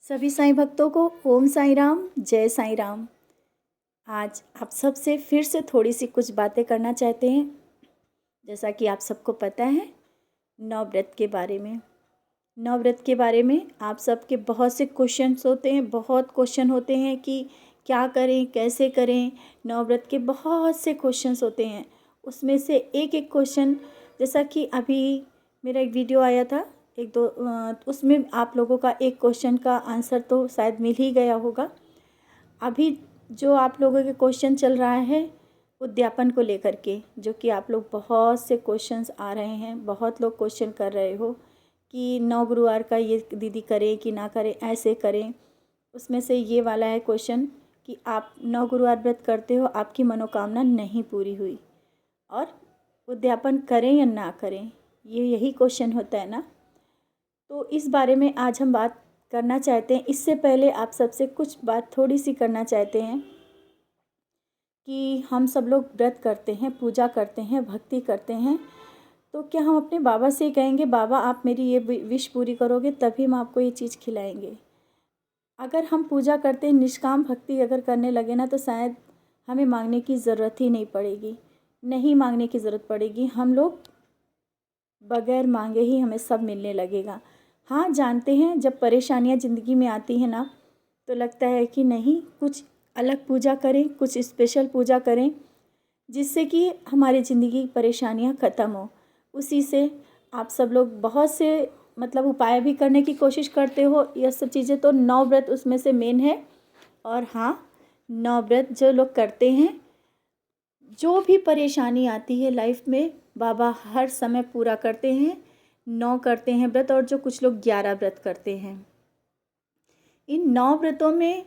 सभी साईं भक्तों को ओम साईं राम, जय साईं राम। आज आप सबसे फिर से थोड़ी सी कुछ बातें करना चाहते हैं। जैसा कि आप सबको पता है, नवव्रत के बारे में। नवव्रत के बारे में आप सबके बहुत से क्वेश्चंस होते हैं, बहुत क्वेश्चन होते हैं कि क्या करें, कैसे करें। नवव्रत के बहुत से क्वेश्चंस होते हैं। उसमें से एक एक क्वेश्चन, जैसा कि अभी मेरा एक वीडियो आया था, एक दो उसमें आप लोगों का एक क्वेश्चन का आंसर तो शायद मिल ही गया होगा। अभी जो आप लोगों के क्वेश्चन चल रहा है उद्यापन को लेकर के, जो कि आप लोग बहुत से क्वेश्चंस आ रहे हैं, बहुत लोग क्वेश्चन कर रहे हो कि 9 गुरुवार का ये दीदी करें कि ना करें, ऐसे करें। उसमें से ये वाला है क्वेश्चन कि आप 9 गुरुवार व्रत करते हो, आपकी मनोकामना नहीं पूरी हुई और उद्यापन करें या ना करें, यही क्वेश्चन होता है ना। तो इस बारे में आज हम बात करना चाहते हैं। इससे पहले आप सबसे कुछ बात थोड़ी सी करना चाहते हैं कि हम सब लोग व्रत करते हैं, पूजा करते हैं, भक्ति करते हैं, तो क्या हम अपने बाबा से कहेंगे बाबा आप मेरी ये विश पूरी करोगे तभी हम आपको ये चीज़ खिलाएंगे। अगर हम पूजा करते हैं, निष्काम भक्ति अगर करने लगे ना, तो शायद हमें मांगने की ज़रूरत ही नहीं पड़ेगी, नहीं मांगने की ज़रूरत पड़ेगी। हम लोग बगैर मांगे ही हमें सब मिलने लगेगा। हाँ, जानते हैं जब परेशानियाँ ज़िंदगी में आती हैं ना, तो लगता है कि नहीं, कुछ अलग पूजा करें, कुछ स्पेशल पूजा करें जिससे कि हमारी ज़िंदगी की परेशानियाँ ख़त्म हो। उसी से आप सब लोग बहुत से उपाय भी करने की कोशिश करते हो। यह सब चीज़ें तो 9 व्रत उसमें से मेन है। और हाँ, 9 व्रत जो लोग करते हैं, जो भी परेशानी आती है लाइफ में, बाबा हर समय पूरा करते हैं। 9 करते हैं व्रत, और जो कुछ लोग 11 व्रत करते हैं। इन 9 व्रतों में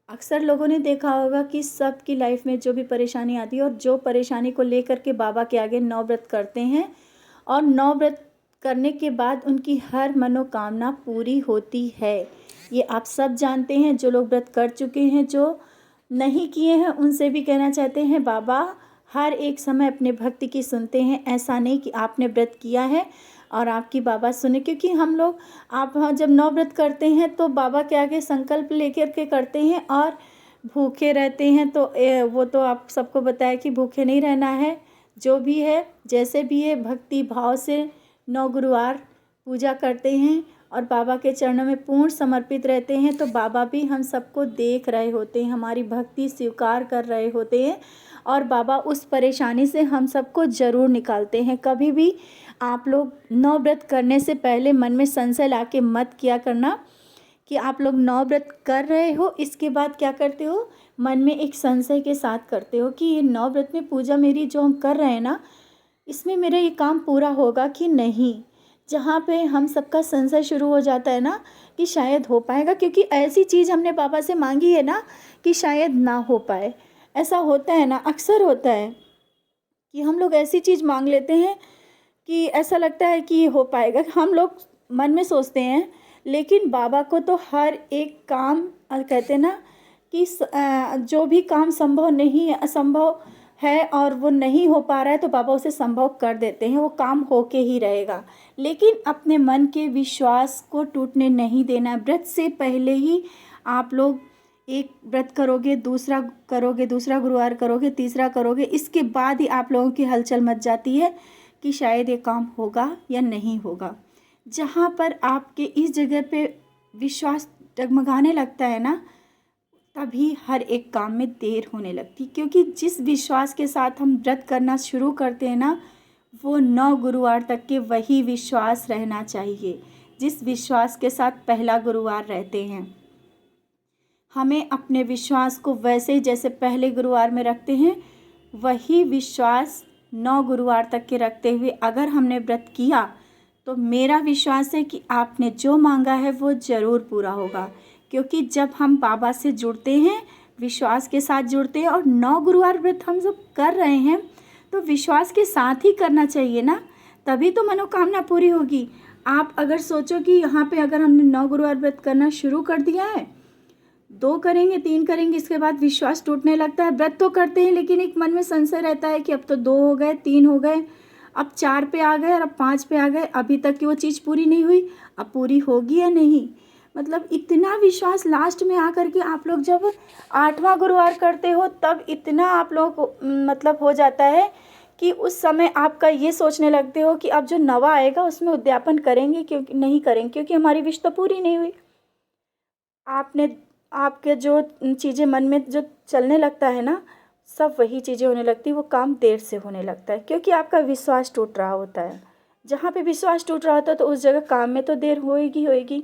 अक्सर लोगों ने देखा होगा कि सबकी लाइफ में जो भी परेशानी आती है और जो परेशानी को लेकर के बाबा के आगे 9 व्रत करते हैं, और 9 व्रत करने के बाद उनकी हर मनोकामना पूरी होती है। ये आप सब जानते हैं। जो लोग व्रत कर चुके हैं, जो नहीं किए हैं, उनसे भी कहना चाहते हैं बाबा हर एक समय अपने भक्ति की सुनते हैं। ऐसा नहीं कि आपने व्रत किया है और आपकी बाबा सुने, क्योंकि हम लोग जब 9 व्रत करते हैं तो बाबा के आगे संकल्प लेकर के करते हैं और भूखे रहते हैं। तो वो तो आप सबको बताया कि भूखे नहीं रहना है। जो भी है, जैसे भी है, भक्ति भाव से 9 गुरुवार पूजा करते हैं और बाबा के चरणों में पूर्ण समर्पित रहते हैं, तो बाबा भी हम सबको देख रहे होते हैं, हमारी भक्ति स्वीकार कर रहे होते हैं, और बाबा उस परेशानी से हम सबको ज़रूर निकालते हैं। कभी भी आप लोग 9 व्रत करने से पहले मन में संशय लाके मत किया करना कि आप लोग 9 व्रत कर रहे हो, इसके बाद क्या करते हो, मन में एक संशय के साथ करते हो कि ये 9 व्रत में पूजा मेरी जो हम कर रहे हैं ना, इसमें मेरा ये काम पूरा होगा कि नहीं। जहाँ पे हम सबका संशय शुरू हो जाता है ना कि शायद हो पाएगा, क्योंकि ऐसी चीज़ हमने बाबा से मांगी है ना कि शायद ना हो पाए। ऐसा होता है ना, अक्सर होता है कि हम लोग ऐसी चीज़ मांग लेते हैं कि ऐसा लगता है कि ये हो पाएगा, हम लोग मन में सोचते हैं। लेकिन बाबा को तो हर एक काम कहते हैं ना कि जो भी काम संभव नहीं है, असंभव है और वो नहीं हो पा रहा है, तो बाबा उसे संभव कर देते हैं। वो काम होके ही रहेगा। लेकिन अपने मन के विश्वास को टूटने नहीं देना। व्रत से पहले ही आप लोग एक व्रत करोगे, दूसरा गुरुवार करोगे, तीसरा करोगे, इसके बाद ही आप लोगों की हलचल मच जाती है कि शायद ये काम होगा या नहीं होगा। जहाँ पर आपके इस जगह पे विश्वास डगमगाने लगता है ना, तभी हर एक काम में देर होने लगती। क्योंकि जिस विश्वास के साथ हम व्रत करना शुरू करते हैं ना, वो 9 गुरुवार तक के वही विश्वास रहना चाहिए जिस विश्वास के साथ पहला गुरुवार रहते हैं। हमें अपने विश्वास को वैसे ही जैसे पहले गुरुवार में रखते हैं, वही विश्वास 9 गुरुवार तक के रखते हुए अगर हमने व्रत किया, तो मेरा विश्वास है कि आपने जो मांगा है वो ज़रूर पूरा होगा। क्योंकि जब हम बाबा से जुड़ते हैं, विश्वास के साथ जुड़ते हैं, और 9 गुरुवार व्रत हम जब कर रहे हैं, तो विश्वास के साथ ही करना चाहिए ना, तभी तो मनोकामना पूरी होगी। आप अगर सोचो कि यहाँ पे अगर हमने 9 गुरुवार व्रत करना शुरू कर दिया है, 2 करेंगे, 3 करेंगे, इसके बाद विश्वास टूटने लगता है। व्रत तो करते हैं, लेकिन एक मन में संशय रहता है कि अब तो 2 हो गए, 3 हो गए, अब 4 पे आ गए और अब 5 पे आ गए, अभी तक की वो चीज़ पूरी नहीं हुई, अब पूरी होगी या नहीं। मतलब इतना विश्वास लास्ट में आकर के आप लोग जब 8वां गुरुवार करते हो तब इतना आप लोगों को मतलब हो जाता है कि उस समय आपका ये सोचने लगते हो कि अब जो 9वां आएगा उसमें उद्यापन करेंगे क्योंकि नहीं करेंगे, क्योंकि हमारी विश तो पूरी नहीं हुई। आपने आपके जो चीज़ें मन में जो चलने लगता है ना, सब वही चीज़ें होने लगती, वो काम देर से होने लगता है क्योंकि आपका विश्वास टूट रहा होता है। जहाँ पे विश्वास टूट रहा होता है तो उस जगह काम में तो देर होएगी होएगी।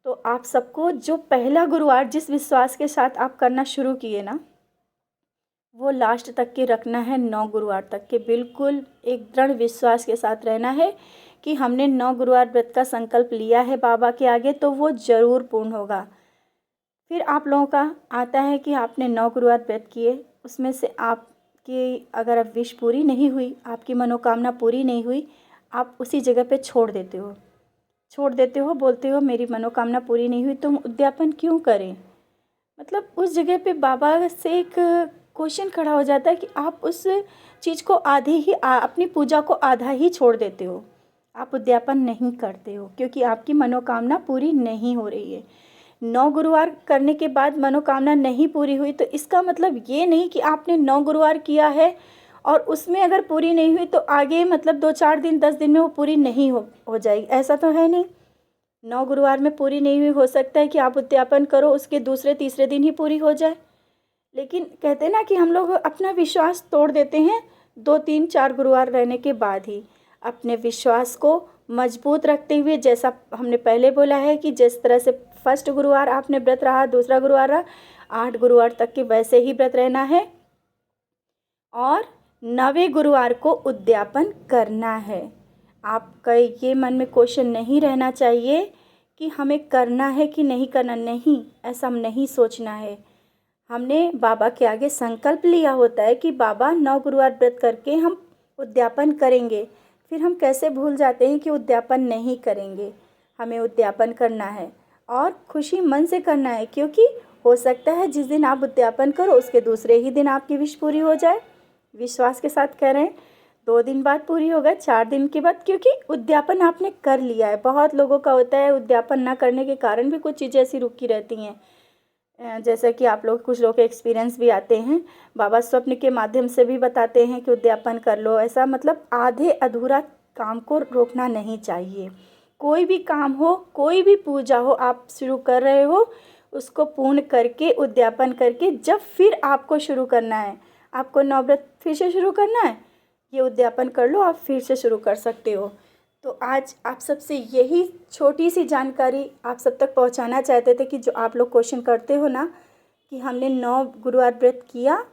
तो आप सबको जो पहला गुरुवार जिस विश्वास के साथ आप करना शुरू किए ना, वो लास्ट तक के रखना है, 9 गुरुवार तक के बिल्कुल एक दृढ़ विश्वास के साथ रहना है कि हमने 9 गुरुवार व्रत का संकल्प लिया है बाबा के आगे तो वो ज़रूर पूर्ण होगा। फिर आप लोगों का आता है कि आपने 9 गुरुवार व्रत किए, उसमें से आपकी अगर अब विश पूरी नहीं हुई, आपकी मनोकामना पूरी नहीं हुई, आप उसी जगह पे छोड़ देते हो, बोलते हो मेरी मनोकामना पूरी नहीं हुई, तुम उद्यापन क्यों करें। मतलब उस जगह पे बाबा से एक क्वेश्चन खड़ा हो जाता है कि आप उस चीज़ को अपनी पूजा को आधा ही छोड़ देते हो, आप उद्यापन नहीं करते हो क्योंकि आपकी मनोकामना पूरी नहीं हो रही है। 9 गुरुवार करने के बाद मनोकामना नहीं पूरी हुई तो इसका मतलब ये नहीं कि आपने 9 गुरुवार किया है और उसमें अगर पूरी नहीं हुई तो आगे मतलब 2-4 दिन 10 दिन में वो पूरी नहीं हो जाएगी, ऐसा तो है नहीं। 9 गुरुवार में पूरी नहीं हुई, हो सकता है कि आप उद्यापन करो उसके दूसरे तीसरे दिन ही पूरी हो जाए। लेकिन कहते हैं ना कि हम लोग अपना विश्वास तोड़ देते हैं 2-3-4 गुरुवार रहने के बाद ही। अपने विश्वास को मजबूत रखते हुए, जैसा हमने पहले बोला है कि जिस तरह से फर्स्ट गुरुवार आपने व्रत रहा, दूसरा गुरुवार रहा, 8 गुरुवार तक के वैसे ही व्रत रहना है और 9वें गुरुवार को उद्यापन करना है। आपका ये मन में क्वेश्चन नहीं रहना चाहिए कि हमें करना है कि नहीं करना, नहीं, ऐसा नहीं सोचना है। हमने बाबा के आगे संकल्प लिया होता है कि बाबा 9 गुरुवार व्रत करके हम उद्यापन करेंगे, फिर हम कैसे भूल जाते हैं कि उद्यापन नहीं करेंगे। हमें उद्यापन करना है और खुशी मन से करना है क्योंकि हो सकता है जिस दिन आप उद्यापन करो उसके दूसरे ही दिन आपकी विश पूरी हो जाए। विश्वास के साथ कह रहे हैं 2 दिन बाद पूरी होगा, 4 दिन के बाद, क्योंकि उद्यापन आपने कर लिया है। बहुत लोगों का होता है उद्यापन ना करने के कारण भी कुछ चीज़ें ऐसी रुकी रहती हैं, जैसे कि आप लोग कुछ लोग के एक्सपीरियंस भी आते हैं, बाबा स्वप्न के माध्यम से भी बताते हैं कि उद्यापन कर लो। ऐसा मतलब आधे अधूरा काम को रोकना नहीं चाहिए। कोई भी काम हो, कोई भी पूजा हो, आप शुरू कर रहे हो उसको पूर्ण करके उद्यापन करके जब फिर आपको शुरू करना है, आपको 9 व्रत फिर से शुरू करना है, ये उद्यापन कर लो, आप फिर से शुरू कर सकते हो। तो आज आप सबसे यही छोटी सी जानकारी आप सब तक पहुंचाना चाहते थे कि जो आप लोग क्वेश्चन करते हो ना कि हमने 9 गुरुवार व्रत किया,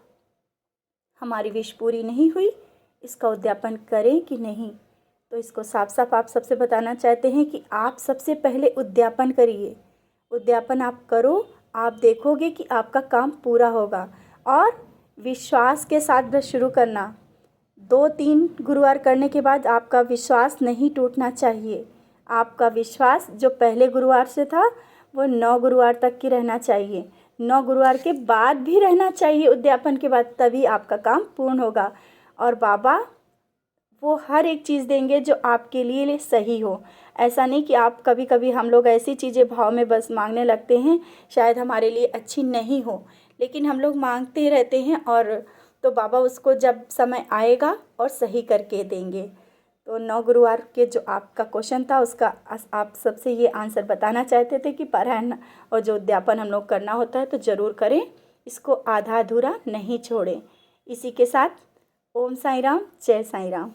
हमारी विश पूरी नहीं हुई, इसका उद्यापन करें कि नहीं। तो इसको साफ साफ आप सबसे बताना चाहते हैं कि आप सबसे पहले उद्यापन करिए। उद्यापन आप करो, आप देखोगे कि आपका काम पूरा होगा। और विश्वास के साथ व्रत शुरू करना, 2-3 गुरुवार करने के बाद आपका विश्वास नहीं टूटना चाहिए। आपका विश्वास जो पहले गुरुवार से था वो 9 गुरुवार तक की रहना चाहिए, 9 गुरुवार के बाद भी रहना चाहिए उद्यापन के बाद, तभी आपका काम पूर्ण होगा। और बाबा वो हर एक चीज़ देंगे जो आपके लिए सही हो। ऐसा नहीं कि आप कभी कभी हम लोग ऐसी चीज़ें भाव में बस मांगने लगते हैं, शायद हमारे लिए अच्छी नहीं हो, लेकिन हम लोग मांगते रहते हैं और तो बाबा उसको जब समय आएगा और सही करके देंगे। तो 9 गुरुवार के जो आपका क्वेश्चन था उसका आप सबसे ये आंसर बताना चाहते थे कि पारायण और जो उद्यापन हम लोग करना होता है तो ज़रूर करें, इसको आधा अधूरा नहीं छोड़ें। इसी के साथ ओम साई राम, जय साई राम।